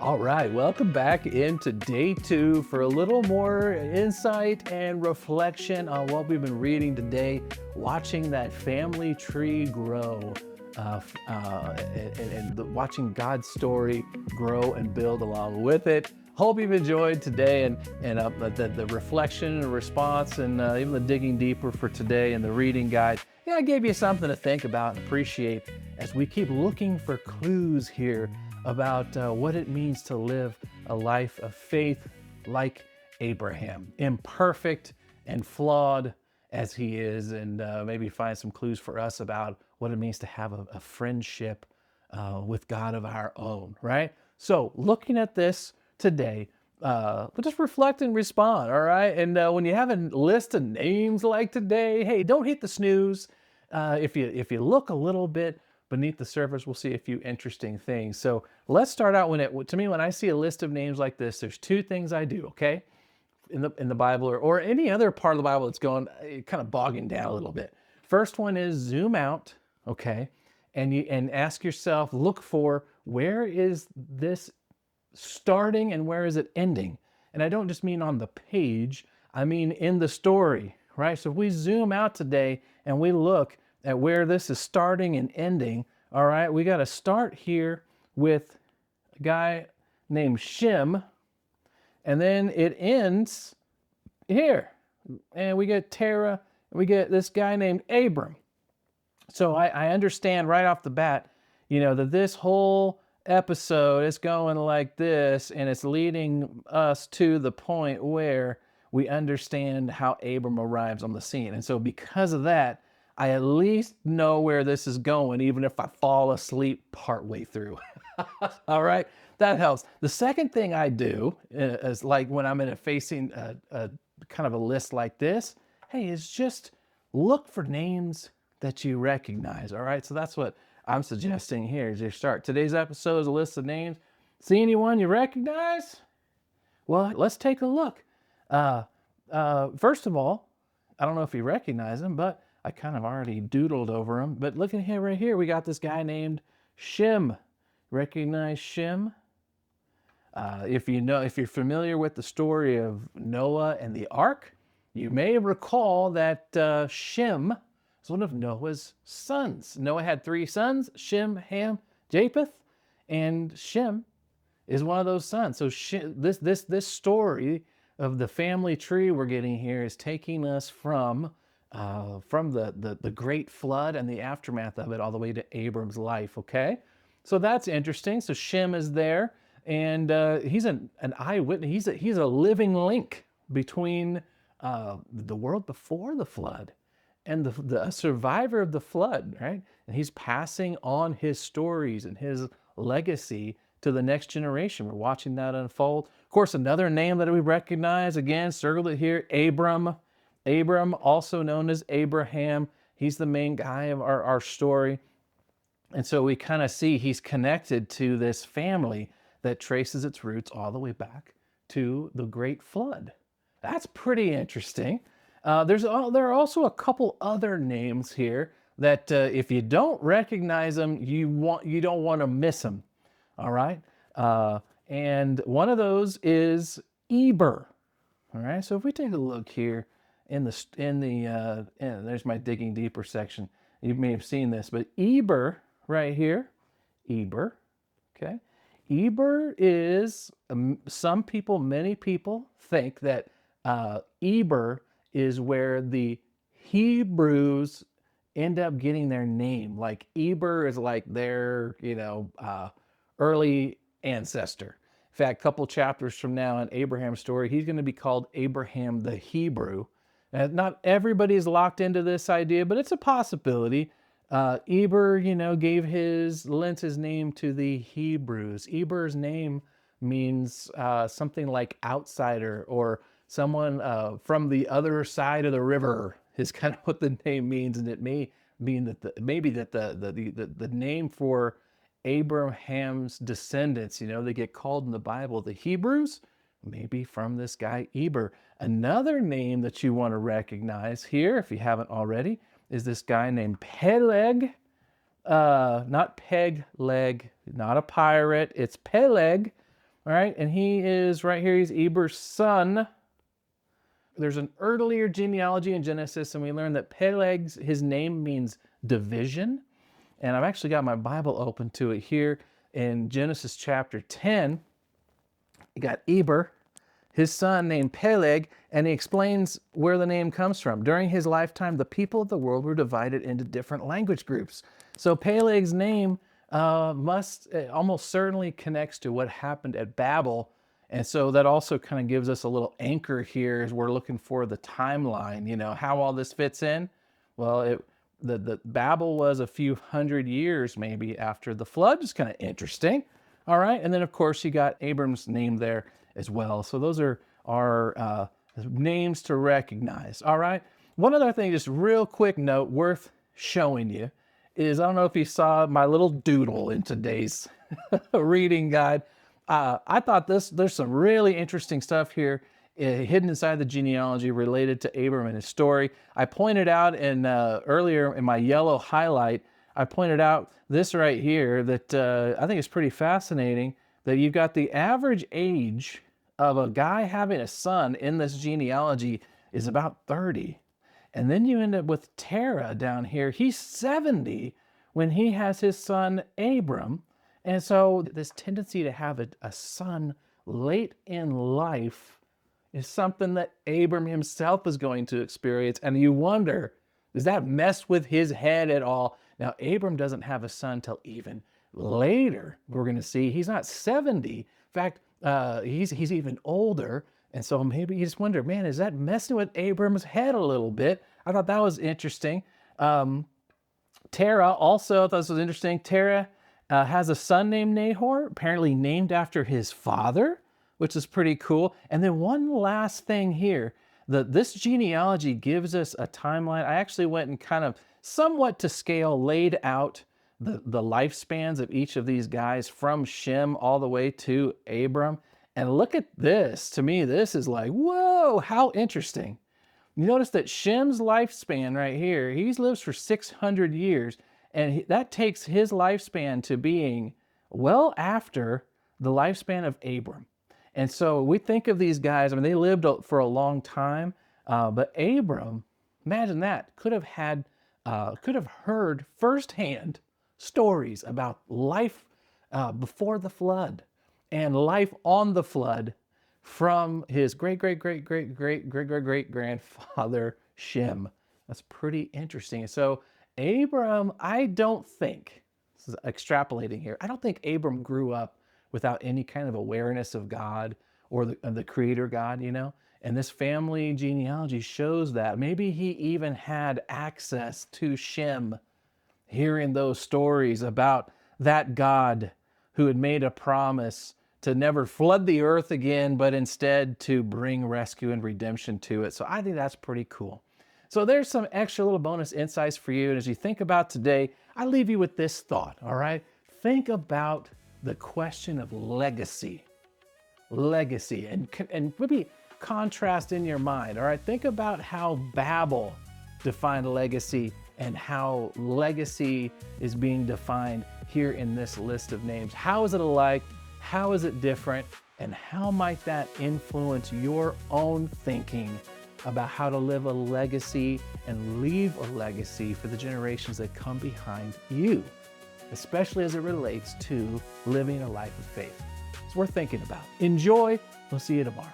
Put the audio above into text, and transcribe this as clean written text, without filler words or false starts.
All right, welcome back into day two for a little more insight and reflection on what we've been reading today, watching that family tree grow, watching God's story grow and build along with it. Hope you've enjoyed today and the reflection and response and even the digging deeper for today and the reading guide. Yeah, I gave you something to think about and appreciate as we keep looking for clues here about what it means to live a life of faith like Abraham, imperfect and flawed as he is, and maybe find some clues for us about what it means to have a friendship with God of our own, right? So, looking at this today, we'll just reflect and respond, all right? And when you have a list of names like today, hey, don't hit the snooze. If you look a little bit beneath the surface, we'll see a few interesting things. So let's start out when I see a list of names like this, there's two things I do, okay? In the Bible or any other part of the Bible that's going kind of bogging down a little bit. First one is zoom out, okay? And ask yourself, look for where is this starting and where is it ending? And I don't just mean on the page, I mean in the story, right? So if we zoom out today and we look at where this is starting and ending, all right, we got to start here with a guy named Shem, and then it ends here. And we get Terah, and we get this guy named Abram. So I understand right off the bat, that this whole episode is going like this, and it's leading us to the point where we understand how Abram arrives on the scene. And so because of that, I at least know where this is going, even if I fall asleep partway through. All right, that helps. The second thing I do is like when I'm facing a kind of a list like this, hey, is just look for names that you recognize. All right, so that's what I'm suggesting here as you start. Today's episode is a list of names. See anyone you recognize? Well, let's take a look. First of all, I don't know if you recognize him, but I kind of already doodled over him. But look at here, right here, we got this guy named Shem. Recognize Shem? If you're familiar with the story of Noah and the ark, you may recall that Shem is one of Noah's sons. Noah had three sons: Shem, Ham, Japheth, and Shem is one of those sons. So this story of the family tree we're getting here is taking us from the great flood and the aftermath of it all the way to Abram's life, okay? So that's interesting. So Shem is there, and he's an eyewitness. He's a living link between the world before the flood and the survivor of the flood, right? And he's passing on his stories and his legacy to the next generation. We're watching that unfold. Of course, another name that we recognize, again, circled it here, Abram. Abram, also known as Abraham. He's the main guy of our story. And so we kind of see he's connected to this family that traces its roots all the way back to the Great Flood. That's pretty interesting. There are also a couple other names here that if you don't recognize them, you don't want to miss them. All right, and one of those is Eber. All right, so if we take a look here there's my digging deeper section. You may have seen this, but Eber right here, Eber. Okay, Eber is many people think that Eber is where the Hebrews end up getting their name. Like Eber is like their, early ancestor. In fact, a couple chapters from now in Abraham's story, he's going to be called Abraham the Hebrew. Not everybody is locked into this idea, but it's a possibility. Eber, lent his name to the Hebrews. Eber's name means something like outsider or someone from the other side of the river is kind of what the name means, and it may mean that the name for Abraham's descendants, they get called in the Bible the Hebrews, maybe from this guy Eber. Another name that you want to recognize here, if you haven't already, is this guy named Peleg. Not peg leg, not a pirate. It's Peleg. All right, and he is right here, he's Eber's son. There's an earlier genealogy in Genesis, and we learn that Peleg's, his name means division. And I've actually got my Bible open to it here in Genesis chapter 10. You got Eber, his son named Peleg, and he explains where the name comes from. During his lifetime, the people of the world were divided into different language groups. So Peleg's name almost certainly connects to what happened at Babel. And so that also kind of gives us a little anchor here as we're looking for the timeline, how all this fits in. Well, the Babel was a few hundred years maybe after the flood. Is kind of interesting. All right. And then, of course, you got Abram's name there as well. So those are our names to recognize. All right. One other thing, just real quick note worth showing you is, I don't know if you saw my little doodle in today's reading guide. I thought there's some really interesting stuff here hidden inside the genealogy related to Abram and his story. I pointed out earlier in my yellow highlight, I pointed out this right here that I think is pretty fascinating, that you've got the average age of a guy having a son in this genealogy is about 30. And then you end up with Terah down here. He's 70 when he has his son Abram. And so this tendency to have a son late in life is something that Abram himself is going to experience. And you wonder, does that mess with his head at all? Now, Abram doesn't have a son till even later. We're going to see he's not 70. In fact, he's even older. And so maybe you just wonder, man, is that messing with Abram's head a little bit? I thought that was interesting. Terah also, I thought this was interesting. Terah has a son named Nahor, apparently named after his father, which is pretty cool. And then one last thing here, this genealogy gives us a timeline. I actually went and kind of somewhat to scale laid out the lifespans of each of these guys from Shem all the way to Abram. And look at this. To me, this is like, whoa, how interesting. You notice that Shem's lifespan right here, he lives for 600 years. And that takes his lifespan to being well after the lifespan of Abram. And so we think of these guys, I mean, they lived for a long time, but Abram, imagine that, could have heard firsthand stories about life before the flood and life on the flood from his great-great-great-great-great-great-great-grandfather Shem. That's pretty interesting. So Abram, I don't think, this is extrapolating here, I don't think Abram grew up without any kind of awareness of God or the creator God, And this family genealogy shows that. Maybe he even had access to Shem, hearing those stories about that God who had made a promise to never flood the earth again, but instead to bring rescue and redemption to it. So I think that's pretty cool. So there's some extra little bonus insights for you. And as you think about today, I leave you with this thought, all right? Think about the question of legacy. Legacy, and maybe contrast in your mind, all right? Think about how Babel defined legacy and how legacy is being defined here in this list of names. How is it alike? How is it different? And how might that influence your own thinking about how to live a legacy and leave a legacy for the generations that come behind you, especially as it relates to living a life of faith? It's worth thinking about. Enjoy. We'll see you tomorrow.